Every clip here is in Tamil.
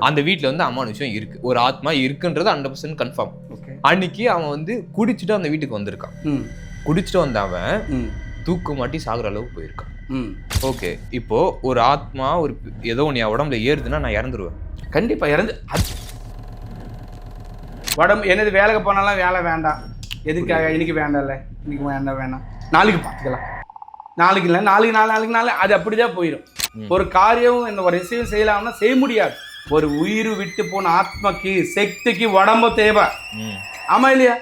அந்த வீட்டுல வந்து அமானுஷம் இருக்கு, ஒரு ஆத்மா இருக்குன்றது 100% கன்ஃபார்ம். அன்னைக்கு அவன் வந்து குடிச்சிட்டு அந்த வீட்டுக்கு வந்திருக்கான். குடிச்சிட்டு வந்த அவன் தூக்கு மாட்டி சாகுற அளவுக்கு போயிருக்கான். ஓகே, இப்போ ஒரு ஆத்மா ஒரு ஏதோ ஒன்று என் உடம்புல ஏறுதுன்னா நான் இறந்துருவேன். கண்டிப்பா இறந்து உடம்பு என்னது வேலைக்கு போனாலும் வேலை வேண்டாம், எதுக்காக இன்னைக்கு வேண்டாம்ல, இன்னைக்கு வேண்டாம் நாளைக்கு பார்த்துக்கலாம், நாளைக்கு இல்லை நாளைக்கு அது அப்படிதான் போயிடும். ஒரு காரியம் இந்த ஒரு விஷயம் செய்யலாம்னா செய்ய முடியாது. ஒரு உயிர் விட்டு போன ஆத்மாக்கு சக்திக்கு உடம்பு தேவை. ஆமா இல்லையா?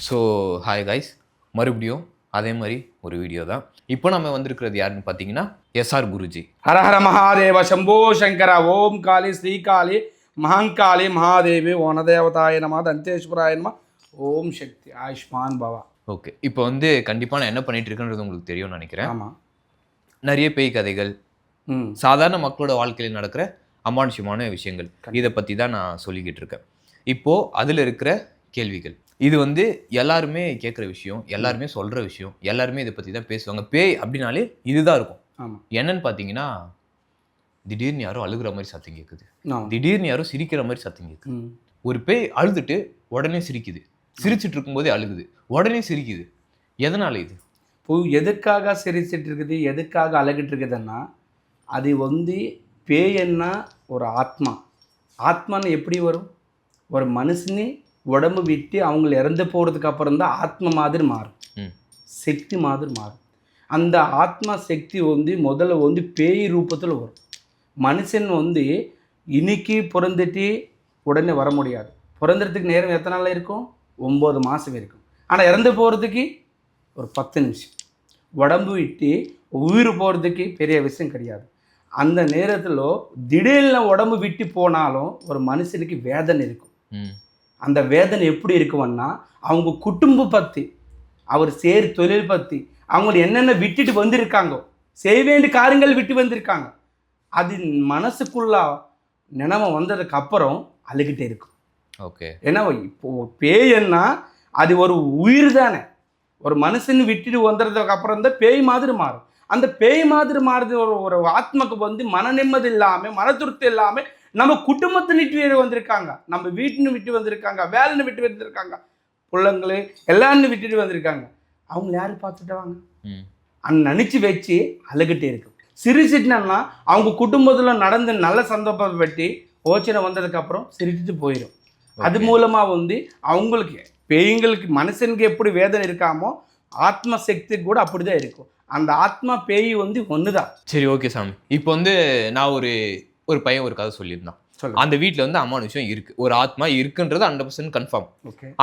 ஸோ ஹாய் கைஸ், மறுபடியும் அதே மாதிரி ஒரு வீடியோ தான். இப்போ நம்ம வந்திருக்கிறது யாருன்னு பார்த்தீங்கன்னா எஸ்ஆர் குருஜி. ஹரஹர மகாதேவ சம்போ சங்கர ஓம் காளி ஸ்ரீகாளி மகாங்காளி மகாதேவி ஓனதேவதாய நம தந்தேஸ்வராய நம ஓம் சக்தி ஆயுஷ்மான் பவா. ஓகே, இப்போ வந்து கண்டிப்பாக நான் என்ன பண்ணிட்டு இருக்கேன்றது உங்களுக்கு தெரியும்னு நினைக்கிறேன். ஆமாம், நிறைய பேய் கதைகள், சாதாரண மக்களோட வாழ்க்கையில் நடக்கிற அமானுஷ்யமான விஷயங்கள், இதை பற்றி தான் நான் சொல்லிக்கிட்டு இருக்கேன். இப்போது அதில் இருக்கிற கேள்விகள், இது வந்து எல்லாருமே கேட்குற விஷயம், எல்லாருமே சொல்கிற விஷயம், எல்லாருமே இதை பற்றி தான் பேசுவாங்க. பேய் அப்படின்னாலே இதுதான் இருக்கும். ஆமாம், என்னன்னு பார்த்தீங்கன்னா, திடீர்னு யாரும் அழுகிற மாதிரி சத்தம் கேட்குது, திடீர்னு யாரும் சிரிக்கிற மாதிரி சத்தம் கேட்குது. ஒரு பேய் அழுதுட்டு உடனே சிரிக்குது, சிரிச்சிட்டு இருக்கும்போதே அழுகுது, உடனே சிரிக்குது. எதனால இது? இப்போ எதுக்காக சிரிச்சிட்டு இருக்குது, எதுக்காக அழுகிட்டு இருக்குதுன்னா, அது வந்து பேயன்னா ஒரு ஆத்மா. ஆத்மான்னு எப்படி வரும்? ஒரு மனுஷனே உடம்பு விட்டு அவங்கள இறந்து போகிறதுக்கு அப்புறம் தான் ஆத்மா மாதிரி மாறும், சக்தி மாதிரி மாறும். அந்த ஆத்மா சக்தி வந்து முதல்ல வந்து பேய் ரூபத்தில் வரும். மனுஷன் வந்து இன்னைக்கு பிறந்துட்டு உடனே வர முடியாது. பிறந்ததுக்கு நேரம் எத்தனை நாள் இருக்கும்? 9 மாதம் இருக்கும். ஆனால் இறந்து போகிறதுக்கு ஒரு 10 நிமிஷம். உடம்பு விட்டு உயிர் போகிறதுக்கு பெரிய விஷயம் கிடையாது. அந்த நேரத்தில் திடீர்னு உடம்பு விட்டு போனாலும் ஒரு மனுஷனுக்கு வேதனை இருக்கும். அந்த வேதனை எப்படி இருக்கும்னா, அவங்க குடும்பம் பற்றி, அவர் சேர் தொழில் பற்றி, அவங்க என்னென்ன விட்டுட்டு வந்திருக்காங்க, செய்ய வேண்டிய காரியங்கள் விட்டு வந்திருக்காங்க, அது மனசுக்குள்ள நினைவு வந்ததுக்கு அப்புறம் அழுகிட்டே இருக்கும். ஓகே, ஏன்னா இப்போ பேய்ன்னா அது ஒரு உயிர் தானே. ஒரு மனுஷன் விட்டுட்டு வந்துறதுக்கு அப்புறம் தான் பேய் மாதிரி மாறும். அந்த பேய் மாதிரி மாறுது ஒரு ஆத்மாக்கு வந்து மன நிம்மதி இல்லாமல், மன திருப்தி இல்லாமல், நம்ம குடும்பத்தை விட்டு வந்திருக்காங்க, நம்ம வீட்டுன்னு விட்டு வந்திருக்காங்க, வேலைன்னு விட்டு வந்திருக்காங்க, பிள்ளைங்களே எல்லாரும் விட்டுட்டு வந்திருக்காங்க. அவங்கள யாரும் பார்த்துட்டாங்க நினச்சி வச்சு அழுகிட்டே இருக்கும். சிரிச்சிட்டுனா அவங்க குடும்பத்தில் நடந்து நல்ல சந்தர்ப்பப்பட்டு யோசனை வந்ததுக்கப்புறம் சிரிச்சுட்டு போயிடும். அது மூலமாக வந்து அவங்களுக்கு பேய்களுக்கு மனுஷனுக்கு எப்படி வேதனை இருக்காமோ ஆத்ம சக்தி கூட அப்படிதான் இருக்கும். அந்த ஆத்மா பேய் வந்து ஒன்று தான். சரி, ஓகே சாமி. இப்போ வந்து நான் ஒரு பையன் ஒரு கதை சொல்லியிருந்தான். அந்த வீட்டில் வந்து அமானுஷம் இருக்கு, ஒரு ஆத்மா இருக்குன்றது 100% கன்ஃபார்ம்.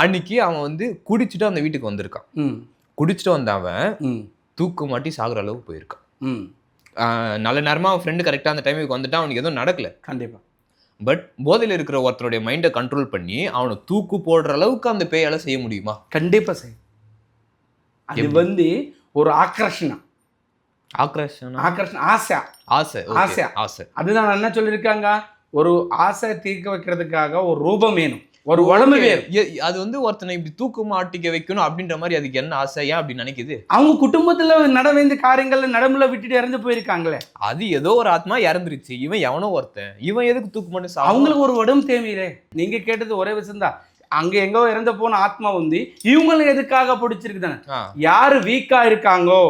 அன்னைக்கு அவன் வந்து குடிச்சிட்டு அந்த வீட்டுக்கு வந்திருக்கான். குடிச்சிட்டு வந்த அவன் தூக்கு மாட்டி சாகுற அளவுக்கு போயிருக்கான். நல்ல நேரமாக அவன் ஃப்ரெண்டு கரெக்டாக அந்த டைமுக்கு வந்துட்டான். அவனுக்கு எதுவும் நடக்கல கண்டிப்பாக. பட் போதையில் இருக்கிற ஒருத்தருடைய மைண்டை கண்ட்ரோல் பண்ணி அவனை தூக்கு போடுற அளவுக்கு அந்த பேயால செய்ய முடியுமா? கண்டிப்பாக செய்யும். அது வந்து ஒரு ஆக்கர்ஷணம், ஆசை. அதுதான் என்ன சொல்லியிருக்காங்க, ஒரு ஆசை தீர்க்க வைக்கிறதுக்காக ஒரு ரூபம் வேணும், ஒரு உடம்பு வேணும். அது வந்து ஒருத்தனை இப்படி தூக்கு மாட்டிக்க வைக்கணும் அப்படின்ற மாதிரி அதுக்கு என்ன ஆசை, ஏன் அப்படி நினைக்குது? அவங்க குடும்பத்துல நட வேண்டிய காரியங்கள்ல நடுமுல விட்டுட்டு இறந்து போயிருக்காங்களே, அது ஏதோ ஒரு ஆத்மா இறந்துருச்சு, இவன் எவனோ ஒருத்தன், இவன் எதுக்கு தூக்கு மாட்டி? அவங்களுக்கு ஒரு உடம்பு தேவையில்லை. நீங்க கேட்டது ஒரே விஷயம் தான். அங்க எங்கோ இறந்து போன ஆத்மா வந்து இவங்களும் எதுக்காக பிடிச்சிருக்குதானே. யாரு வீக்கா இருக்காங்கோ,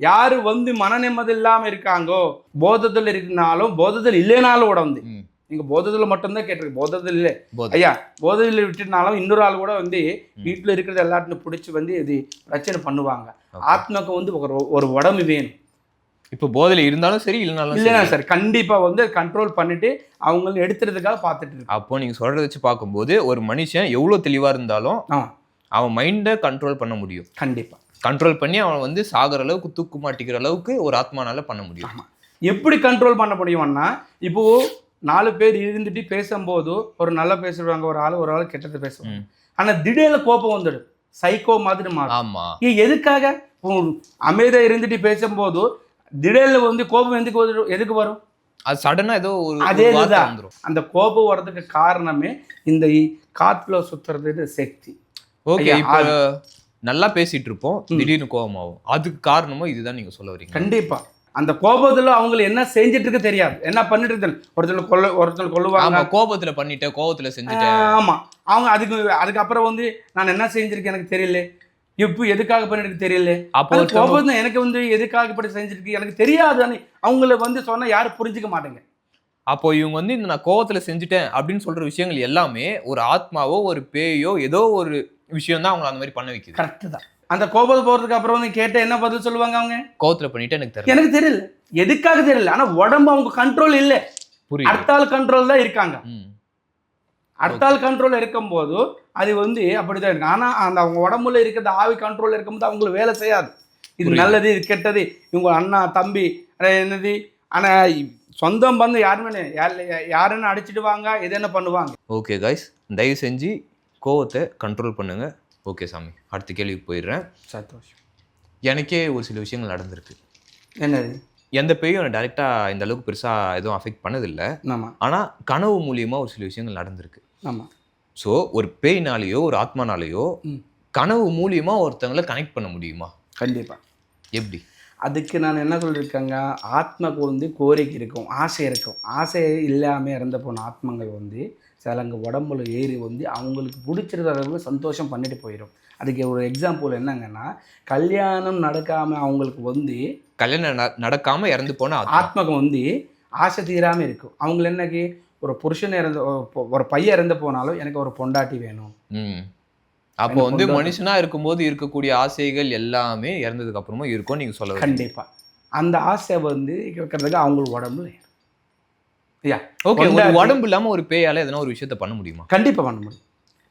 யாரு வந்து மன நிம்மதி இல்லாம இருக்காங்கோ, போதத்தில் இருந்தாலும் போதத்தில் இல்லைனாலும் கூட வந்து, நீங்க போதத்தில் மட்டும்தான் கேட்டிருக்கு, போதத்தில் இல்லை ஐயா, போதத்தில் விட்டுனாலும் இன்னொரு ஆள் கூட வந்து வீட்டுல இருக்கிறது எல்லாத்தையும் பிடிச்சி வந்து இது பிரச்சனை பண்ணுவாங்க. ஆத்மாக்கு வந்து ஒரு உடம்பு வேணும். இப்போ போதையில் இருந்தாலும் சரி இல்லைனாலும் சார் கண்டிப்பா வந்து கண்ட்ரோல் பண்ணிட்டு அவங்க எடுத்துறதுக்காக பார்த்துட்டு இருக்கு. அப்போ நீங்க சொல்றத வச்சு பார்க்கும்போது ஒரு மனுஷன் எவ்வளவு தெளிவா இருந்தாலும் அவன் மைண்டை கண்ட்ரோல் பண்ண முடியும். கண்டிப்பா கண்ட்ரோல் பண்ணி அவன் வந்து சாகிற அளவுக்கு தூக்கு மாட்டிக்கிற அளவுக்கு ஒரு ஆத்மானால பண்ண முடியும். எப்படி கண்ட்ரோல் பண்ண முடியும்னா, இப்போ 4 பேர் இருந்துட்டு பேசும்போது ஒரு நல்லா பேசுவாங்க, ஒரு ஆள் கெட்டதை பேசுவாங்க. ஆனா திடீர்னு கோபம் வந்துடும், சைக்கோ மாதிரி மாறும். ஆமா, எதுக்காக? அமைதியா இருந்துட்டு பேசும்போது திடீர்னு வந்து கோபம் எதுக்கு வரும்? அது சடனா ஏதோ அந்த கோபம் வர்றதுக்கு காரணமே இந்த காத்துல சுத்துறது சக்தி. ஓகே, இப்போ நல்லா பேசிட்டு இருப்போம், திடீர்னு கோபமாகும். அதுக்கு காரணமும் இதுதான் நீங்க சொல்ல வரீங்க. கண்டிப்பா. அந்த கோபத்துல அவங்க என்ன செஞ்சுட்டு இருக்கு தெரியாது, என்ன பண்ணிட்டு இருக்கு. ஒருத்தர் கொல்லுவாங்க. கோபத்துல பண்ணிட்டேன், கோபத்துல செஞ்சுட்டேன். ஆமா, அவங்க அதுக்கப்புறம் வந்து நான் என்ன செஞ்சிருக்கேன் எனக்கு தெரியல, இப்போ எதுக்காக பண்ணிட்டு தெரியல. அப்போ கோபம் எனக்கு வந்து எதுக்காக இப்படி செஞ்சிருக்கு எனக்கு தெரியாது. அவங்கள வந்து சொன்னா யாரும் புரிஞ்சுக்க மாட்டேங்க. அப்போ இவங்க வந்து இந்த நான் கோவத்துல செஞ்சுட்டேன் அப்படின்னு சொல்ற விஷயங்கள் எல்லாமே ஒரு ஆத்மாவோ ஒரு பேயோ ஏதோ ஒரு விஷயம் தான் அவங்க அந்த மாதிரி பண்ண வைக்குது. கரெக்ட் தான். அந்த கோபம் போறதுக்கு அப்புறம் வந்து கேட்ட என்ன பதில் சொல்லுவாங்க அவங்க? கோவத்துல பண்ணிட்டு எனக்கு தெரியல எதுக்காக தெரியல. ஆனா உடம்பு அவங்க கண்ட்ரோல் இல்ல, அடுத்தாள் கண்ட்ரோல் தான் இருக்காங்க. அடுத்தாள் கண்ட்ரோல் இருக்கும்போது அது வந்து அப்படிதான் இருக்கு. ஆனா அந்த அவங்க உடம்புல இருக்கிற ஆவி கண்ட்ரோல் இருக்கும்போது அவங்களுக்கு வேலை செய்யாது. இது நல்லது, இது கெட்டது, இவங்க அண்ணா தம்பி என்னது, ஆனா சொந்தம் வந்து யாருன்னு அடிச்சிடுவாங்க, எது என்ன பண்ணுவாங்க. ஓகே கைஸ், தயவு செஞ்சு கோவத்தை கண்ட்ரோல் பண்ணுங்க. ஓகே சாமி, அடுத்த கேள்விக்கு போயிடுறேன். சந்தோஷம். எனக்கே ஒரு சில விஷயங்கள் நடந்திருக்கு. என்னது? எந்த பேயும் எனக்கு டைரெக்டாக இந்த அளவுக்கு பெருசாக எதுவும் அஃபெக்ட் பண்ணதில்லை. ஆமாம். ஆனால் கனவு மூலியமாக ஒரு சில விஷயங்கள் நடந்திருக்கு. ஆமாம். ஸோ ஒரு பேய்னாலேயோ ஒரு ஆத்மானாலேயோ கனவு மூலியமாக ஒருத்தவங்களை கனெக்ட் பண்ண முடியுமா? கண்டிப்பாக. எப்படி? அதுக்கு நான் என்ன சொல்லியிருக்கேங்க, ஆத்மாவுக்கு வந்து கோரிக்கை இருக்கும், ஆசை இருக்கும். ஆசை இல்லாமல் இறந்து போன ஆத்மங்கள் வந்து சிலங்க உடம்புல ஏறி வந்து அவங்களுக்கு பிடிச்சிருந்த சந்தோஷம் பண்ணிட்டு போயிடும். அதுக்கு ஒரு எக்ஸாம்பிள் என்னங்கன்னா, கல்யாணம் நடக்காமல் அவங்களுக்கு வந்து கல்யாணம் நடக்காமல் இறந்து போன ஆத்மகம் வந்து ஆசை தீராமல் இருக்கும். அவங்கள என்னக்கு ஒரு புருஷன் ஒரு பையன் இறந்து போனாலும் எனக்கு ஒரு பொண்டாட்டி வேணும். அப்போ வந்து மனுஷனா இருக்கும்போது இருக்கக்கூடிய ஆசைகள் எல்லாமே இறந்ததுக்கு அப்புறமா இருக்கும் நீங்க சொல்ல. கண்டிப்பா அந்த ஆசை வந்து இருக்கிறதுக்கு அவங்களுக்கு உடம்புல. ஓகே, உடம்பு இல்லாம ஒரு பேயால எதனா ஒரு விஷயத்த பண்ண முடியுமா? கண்டிப்பா பண்ண முடியும்.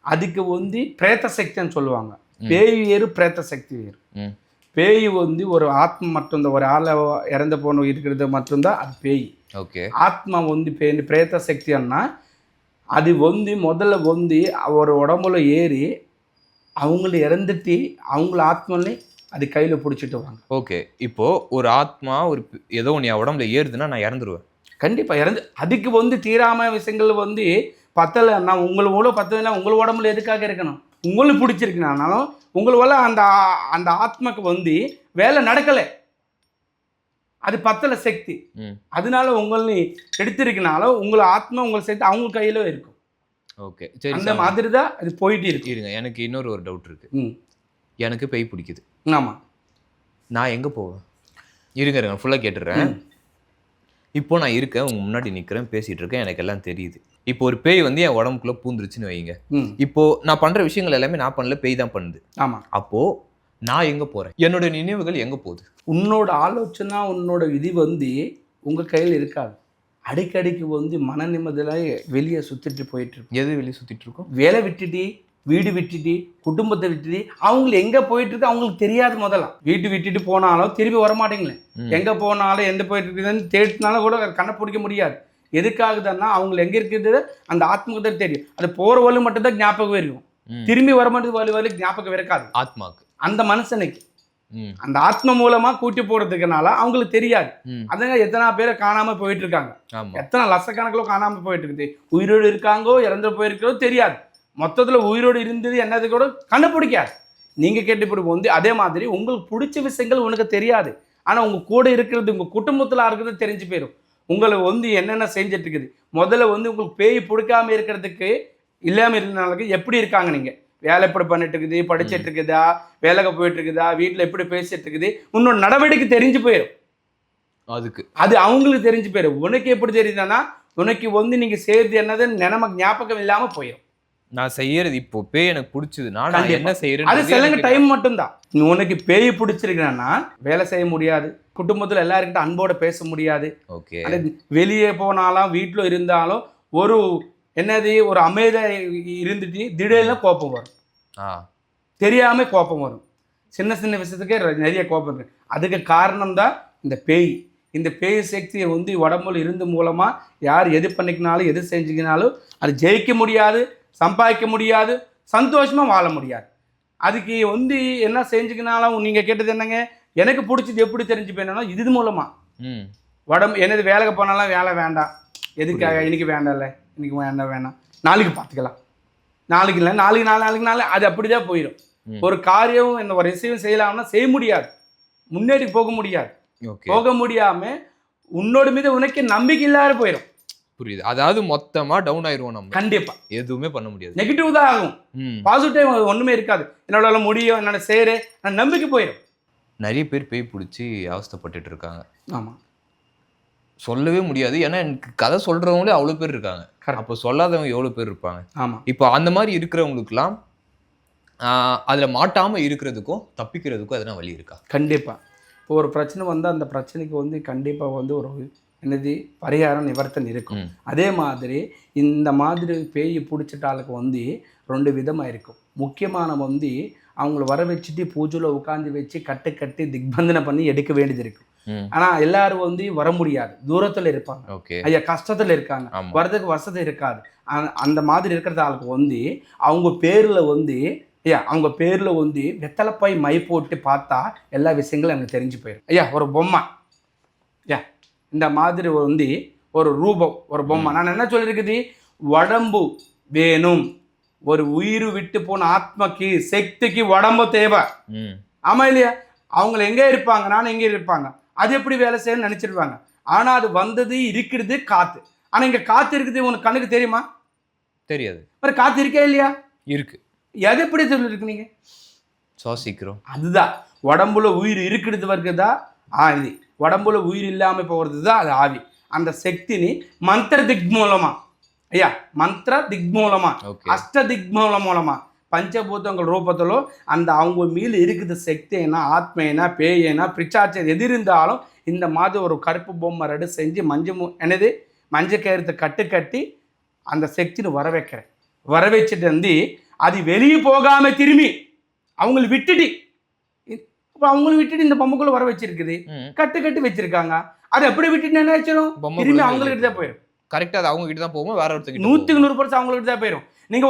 அதுக்கு வந்து பிரேத சக்தின்னு சொல்லுவாங்க. பேய் வேறு பிரேத சக்தி வேறு. பேய் வந்து ஒரு ஆத்மா மட்டும்தான், ஒரு ஆளை இறந்து போன இருக்கிறது மட்டும்தான் அது பேய். ஓகே. ஆத்மா வந்து பிரேத சக்தின்னா அது வந்து முதல்ல வந்து ஒரு உடம்புல ஏறி அவங்கள இறந்துட்டு அவங்கள ஆத்மாலே அது கையில் பிடிச்சிட்டு வாங்க. ஓகே, இப்போ ஒரு ஆத்மா ஒரு ஏதோ ஒன்று உடம்புல ஏறுதுன்னா நான் இறந்துருவேன். கண்டிப்பாக இறந்து. அதுக்கு வந்து தீராம விஷயங்கள் வந்து பத்தலைன்னா உங்களோட பத்தலைன்னா உங்கள் உடம்புல எதுக்காக இருக்கணும்? உங்களுக்கு பிடிச்சிருக்குனாலும் உங்களோட அந்த ஆத்மாக்கு வந்து வேலை நடக்கலை, அது பத்தலை சக்தி. அதனால உங்களை எடுத்திருக்கனாலும் உங்களை ஆத்மா உங்களை சேர்த்து அவங்க கையில இருக்கும். ஓகே, சரி, அந்த மாதிரி தான் அது போயிட்டு இருக்கு. இருங்க, எனக்கு இன்னொரு ஒரு டவுட் இருக்கு. எனக்கு பேய் பிடிக்குது. ஆமாம். நான் எங்கே போவேன்? இருங்க ஃபுல்லாக கேட்டுடுறேன். இப்போ நான் இருக்கேன், உங்க முன்னாடி நிற்கிறேன், பேசிட்டு இருக்கேன், எனக்கு எல்லாம் தெரியுது. இப்போ ஒரு பேய் வந்து என் உடம்புக்குள்ள பூந்துருச்சுன்னு வைங்க. இப்போ நான் பண்ற விஷயங்கள் எல்லாமே நான் பண்ணல, பேய் தான் பண்ணுது. ஆமாம். அப்போ நான் எங்கே போகிறேன்? என்னோட நினைவுகள் எங்கே போகுது? உன்னோட ஆலோசனை உன்னோட விதி வந்து உங்கள் கையில் இருக்காது. அடிக்கடிக்கு வந்து மன நிம்மதியில் வெளியே சுற்றிட்டு போயிட்டு இருக்கும். எது வெளியே சுற்றிட்டு இருக்கோம்? வேலை விட்டுட்டு, வீடு விட்டுட்டு, குடும்பத்தை விட்டுட்டு அவங்களுக்கு எங்கே போயிட்டு இருக்கு அவங்களுக்கு தெரியாது. முதல்ல வீட்டு விட்டுட்டு போனாலும் திரும்பி வரமாட்டேங்களே. எங்கே போனாலும் எந்த போயிட்டு இருக்குதுன்னு தேடினாலும் கூட கண்ணை பிடிக்க முடியாது. எதுக்காகுதுன்னா அவங்க எங்கே இருக்குது அந்த ஆத்மாவுக்கு தான் தெரியும். அது போகிற வழி மட்டும்தான் ஞாபகம் இருக்கும், திரும்பி வர மாட்டேது வழி ஞாபகம் இருக்காது ஆத்மாவுக்கு. அந்த மனுஷனுக்கு அந்த ஆத்மா மூலமா கூட்டி போறதுக்குனால அவங்களுக்கு தெரியாது. அதுங்க எத்தனை பேரை காணாம போயிட்டு இருக்காங்க, எத்தனை லட்சக்கணக்கில் காணாம போயிட்டு இருக்குது. உயிரோடு இருக்காங்கோ இறந்து போயிருக்கிறதோ தெரியாது. மொத்தத்துல உயிரோடு இருந்தது என்னது கூட கண்டுபிடிக்காது. நீங்க கேட்டு வந்து அதே மாதிரி உங்களுக்கு பிடிச்ச விஷயங்கள் உனக்கு தெரியாது. ஆனா உங்க கூட இருக்கிறது உங்க குடும்பத்துல இருக்கிறது தெரிஞ்சு போயிடும். உங்களை வந்து என்னென்ன செஞ்சுட்டு இருக்குது. முதல்ல வந்து உங்களுக்கு பேய் பிடிக்காம இருக்கிறதுக்கு இல்லாம இருந்தனால எப்படி இருக்காங்க, நீங்க வேலை எப்படி பண்ணிட்டு இருக்குது, படிச்சுட்டு இருக்குதா, வேலைக்கு போயிட்டு இருக்குதா, வீட்டில் எப்படி பேசிட்டு இருக்குது, உன்னோட நடவடிக்கை தெரிஞ்சு போயிடும். அது அவங்களுக்கு தெரிஞ்சு போயிடும். உனக்கு எப்படி தெரியுதுன்னா உனக்கு வந்து நீங்க செய்யறது என்னதுன்னு நமக்கு ஞாபகம் இல்லாம போயிடும். நான் செய்யறது இப்போ பேய் எனக்கு பிடிச்சதுன்னா நான் என்ன செய்யறேன், அது சிலங்க டைம் மட்டும்தான். உனக்கு பேய் பிடிச்சிருக்கா வேலை செய்ய முடியாது, குடும்பத்துல எல்லாருக்கிட்ட அன்போட பேச முடியாது. ஓகே, வெளியே போனாலும் வீட்டில் இருந்தாலும் ஒரு என்னது ஒரு அமைதியா இருந்துட்டு திடீர்னு கோபம் வரும். தெரியாம கோபம் வரும். சின்ன சின்ன விஷயத்துக்கே நிறைய கோபம் இருக்கு. அதுக்கு காரணம் தான் இந்த பேய். இந்த பேய் சக்தியை வந்து உடம்புல இருந்து மூலமா யார் எது பண்ணிக்கினாலும் எது செஞ்சுக்கினாலும் அது ஜெயிக்க முடியாது, சம்பாதிக்க முடியாது, சந்தோஷமா வாழ முடியாது. அதுக்கு வந்து என்ன செஞ்சுக்கினாலும் நீங்க கேட்டது என்னங்க, எனக்கு பிடிச்சது எப்படி தெரிஞ்சு போயினா இது மூலமா உடம்பு என்னது வேலைக்கு போனாலும் வேலை வேண்டாம், எதுக்காக இன்னைக்கு வேண்டாம்ல, இன்னைக்கு வேண்டாம் நாளைக்கு பார்த்துக்கலாம், நாளைக்கு இல்லை, நாளைக்கு அது அப்படிதான் போயிடும். ஒரு காரியம் என்ன ஒரு விஷயம் செய்யலாம்னா செய்ய முடியாது, முன்னேறி போக முடியாது. போக முடியாம உன்னோட மீது உனக்கு நம்பிக்கை இல்லாத போயிடும். புரியுது. அதாவது மொத்தமா டவுன் ஆயிருவோம் நம்ம. கண்டிப்பா எதுவுமே பண்ண முடியாது. நெகட்டிவ் தான் ஆகும். பாசிட்டிவ் ஒண்ணுமே இருக்காது. என்னால முடியும், என்னால செய்யறேன், நம்பிக்கை போயிடும். நிறைய பேர் பேய் பிடிச்சி அவஸ்தைப்பட்டுட்டு இருக்காங்க. ஆமா, சொல்லவே முடியாது. ஏன்னா எனக்கு கதை சொல்றவங்களே அவ்வளவு பேர் இருக்காங்க. அப்போ சொல்லாதவங்க எவ்வளவு பேர் இருப்பாங்க. ஆமா. இப்போ அந்த மாதிரி இருக்கிறவங்களுக்குலாம் அதுல மாட்டாம இருக்கிறதுக்கும் தப்பிக்கிறதுக்கும் எதனா வழி இருக்கா? கண்டிப்பா. இப்போ ஒரு பிரச்சனை வந்தால் அந்த பிரச்சனைக்கு வந்து கண்டிப்பாக வந்து ஒரு என்னது பரிகாரம் நிவர்த்தனை இருக்கும். அதே மாதிரி இந்த மாதிரி பேய் பிடிச்சிட்டாளுக்கு வந்து 2 விதமாக இருக்கும். முக்கியமான வந்து அவங்கள வர வச்சுட்டு பூஜையில் உட்காந்து வச்சு கட்டி திக்பந்தனை பண்ணி எடுக்க வேண்டியது இருக்கும். ஆனால் எல்லாரும் வந்து வர முடியாது, தூரத்தில் இருப்பாங்க, ஐயா கஷ்டத்தில் இருக்காங்க, வரதுக்கு வசதி இருக்காது. அந்த மாதிரி இருக்கிற ஆளுக்கு வந்து அவங்க பேரில் வந்து ஐயா அவங்க பேரில் வந்து வெத்தலைப்பாய் மை போட்டு பார்த்தா எல்லா விஷயங்களும் எனக்கு தெரிஞ்சு போயிடும். ஐயா ஒரு பொம்மை, ஐயா இந்த மாதிரி வந்து ஒரு ரூபம், ஒரு பொம்மை. நான் என்ன சொல்லியிருக்குது, உடம்பு வேணும். ஒரு உயிர் விட்டு போன ஆத்மாக்கு சக்திக்கு உடம்பு தேவை. ஆமா இல்லையா? அவங்க எங்கே இருப்பாங்க, நானும் எங்கே இருப்பாங்க, அது எப்படி வேலை செய்யணும்னு நினச்சிருப்பாங்க. ஆனால் அது வந்தது இருக்கிறது காற்று. ஆனால் இங்கே காற்று இருக்குது, உனக்கு கண்ணுக்கு தெரியுமா? தெரியாது. ஒரு காற்று இருக்கே இல்லையா? இருக்கு. எது எப்படி சொல்லிருக்கு நீங்க? சுவாசிக்கிறோம். அதுதான் உடம்புல உயிர் இருக்கிறது வருகிறதா ஆவி, உடம்புல உயிர் இல்லாமல் போகிறது தான் அது ஆவி. அந்த சக்தினி மந்திர திக் மூலமா, ஐயா மந்திர திக் மூலமா, அஷ்ட திக் மூலமா பஞ்சபூதங்கள் ரூபத்திலோ அந்த அவங்க மீது இருக்குது சக்தி என்ன, ஆத்மைனா பேயனா பிரிச்சாட்சி எது இருந்தாலும் இந்த மாதிரி ஒரு கருப்பு பொம்மை ரெடி செஞ்சு மஞ்சள் கயிறுத்தை கட்டி அந்த சக்தின்னு வர வைக்கிறேன். வர வச்சுட்டு வந்து அது வெளியே போகாம திரும்பி அவங்களை விட்டுட்டு இந்த பொம்மைக்குள்ள வர வச்சிருக்குது, கட்டி வச்சிருக்காங்க. அது எப்படி விட்டுட்டு என்ன ஆச்சிடும், திரும்பி அவங்ககிட்ட தான் போயிடும். கரெக்டா அது அவங்க கிட்ட தான் போகும், வேற ஒருத்தர் 100% அவங்ககிட்ட தான் போயிடும். நீங்க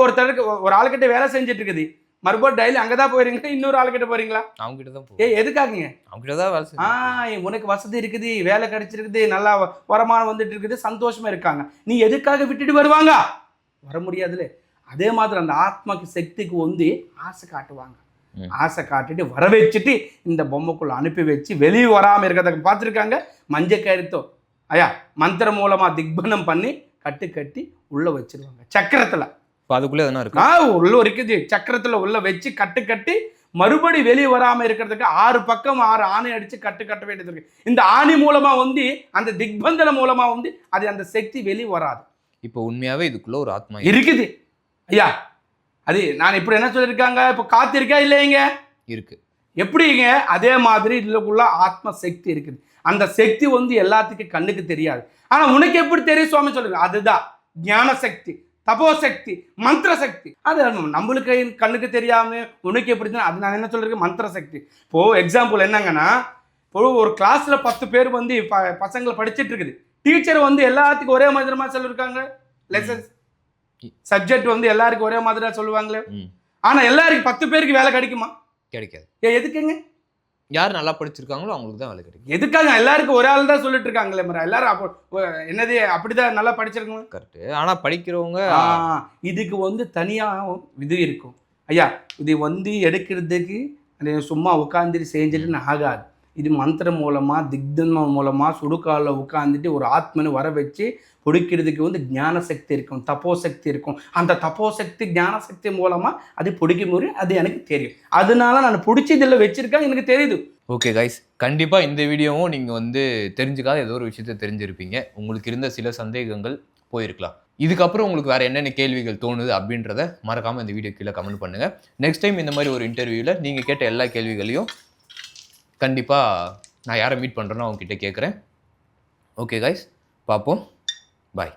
ஒரு ஆளுக்கிட்ட வேலை செஞ்சுட்டு இருக்குது, மறுபடியும் டெய்லி அங்கதான் போயிருங்க, இன்னொரு ஆளுக்கிட்ட போறீங்களா? அவங்க கிட்ட தான் போகும். எதுக்காகங்க? அவங்க கிட்ட தான் வேலை உனக்கு வசதி இருக்குது, வேலை கிடைச்சிருக்குது, நல்லா வருமானம் வந்துட்டு இருக்குது, சந்தோஷமா இருக்காங்க. நீ எதுக்காக விட்டுட்டு வருவாங்க? வர முடியாதுல்ல. அதே மாதிரி அந்த ஆத்மாக்கு சக்திக்கு வந்து ஆசை காட்டுவாங்க. ஆசை காட்டிட்டு வர வச்சுட்டு இந்த பொம்மைக்குள்ள அனுப்பி வச்சு வெளியே வராமல் இருக்கிறதுக்கு பார்த்துருக்காங்க. மஞ்சள் கயிறுத்தோ ஐயா மந்திரம் மூலமா திக்பனம் பண்ணி கட்டி உள்ள வச்சிருவாங்க சக்கரத்துல. அதுக்குள்ள எதனா இருக்கு, உள்ள இருக்குது சக்கரத்துல உள்ள வச்சு கட்டி மறுபடி வெளியே வராம இருக்கிறதுக்கு 6 பக்கம் 6 ஆணை அடிச்சு கட்ட வேண்டியது இருக்கு. இந்த ஆணி மூலமா வந்து அந்த திக்பந்தன மூலமா வந்து அது அந்த சக்தி வெளியே வராது. இப்போ உண்மையாவே இதுக்குள்ள ஒரு ஆத்மா இருக்குது ஐயா. அது நான் இப்படி என்ன சொல்லியிருக்காங்க, இப்போ காத்து இருக்கா இல்லைங்க? இருக்கு. எப்படிங்க? அதே மாதிரி இதுக்குள்ள ஆத்ம சக்தி இருக்குது. அந்த சக்தி வந்து எல்லாத்துக்கும் கண்ணுக்கு தெரியாது. ஆனா உனக்கு எப்படி தெரியும் சுவாமி சொல்லுங்க? அதுதான் ஞான சக்தி, தபோ சக்தி, மந்திர சக்தி. அது நம்மளுக்கு கண்ணுக்கு தெரியாம உனக்கு எப்படி தான்? அது நான் என்ன சொல்றேன், மந்திர சக்தி. இப்போ எக்ஸாம்பிள் என்னங்கன்னா, இப்போ ஒரு கிளாஸ்ல 10 பேர் வந்து பசங்களை படிச்சுட்டு இருக்குது. டீச்சர் வந்து எல்லாத்துக்கும் ஒரே மாதிரி சொல்லியிருக்காங்க. லெசன்ஸ் சப்ஜெக்ட் வந்து எல்லாருக்கும் ஒரே மாதிரி தான் சொல்லுவாங்களே. ஆனா எல்லாருக்கும் 10 பேருக்கு வேலை கிடைக்குமா? கிடைக்காது. எதுக்குங்க? யார் நல்லா படிச்சிருக்காங்களோ அவங்களுக்கு தான் வேலை கிடைக்கும். எதுக்காக? எல்லாருக்கும் ஒரே ஆள் தான் சொல்லிட்டு இருக்காங்களே மர. எல்லாரும் என்னது அப்படிதான் நல்லா படிச்சிருக்கணும். கரெக்ட். ஆனா படிக்கிறவங்க இதுக்கு வந்து தனியா இது இருக்கும் ஐயா. இது வந்து எடுக்கிறதுக்கு சும்மா உட்காந்துட்டு செஞ்சுட்டு ஆகாது. இது மந்திரம் மூலமா திக்தன்மம் மூலமா சுடுகாலில் உட்காந்துட்டு ஒரு ஆத்மனை வர வச்சு பிடிக்கிறதுக்கு வந்து ஞான சக்தி இருக்கும், தப்போ சக்தி இருக்கும். அந்த தப்போ சக்தி ஞான சக்தி மூலமா அது பிடிக்க முடியும். அது எனக்கு தெரியும். அதனால நான் பிடிச்சதில் வச்சிருக்கேன், எனக்கு தெரியுது. ஓகே கைஸ், கண்டிப்பா இந்த வீடியோவும் நீங்க வந்து தெரிஞ்சுக்காத ஏதோ ஒரு விஷயத்த தெரிஞ்சிருப்பீங்க. உங்களுக்கு இருந்த சில சந்தேகங்கள் போயிருக்கலாம். இதுக்கப்புறம் உங்களுக்கு வேற என்னென்ன கேள்விகள் தோணுது அப்படின்றத மறக்காம இந்த வீடியோ கீழே கமெண்ட் பண்ணுங்க. நெக்ஸ்ட் டைம் இந்த மாதிரி ஒரு இன்டர்வியூல நீங்க கேட்ட எல்லா கேள்விகளையும் கண்டிப்பாக நான் யாரை மீட் பண்ணுறேனோ அவங்ககிட்ட கேட்குறேன். ஓகே கைஸ், பார்ப்போம். பாய்.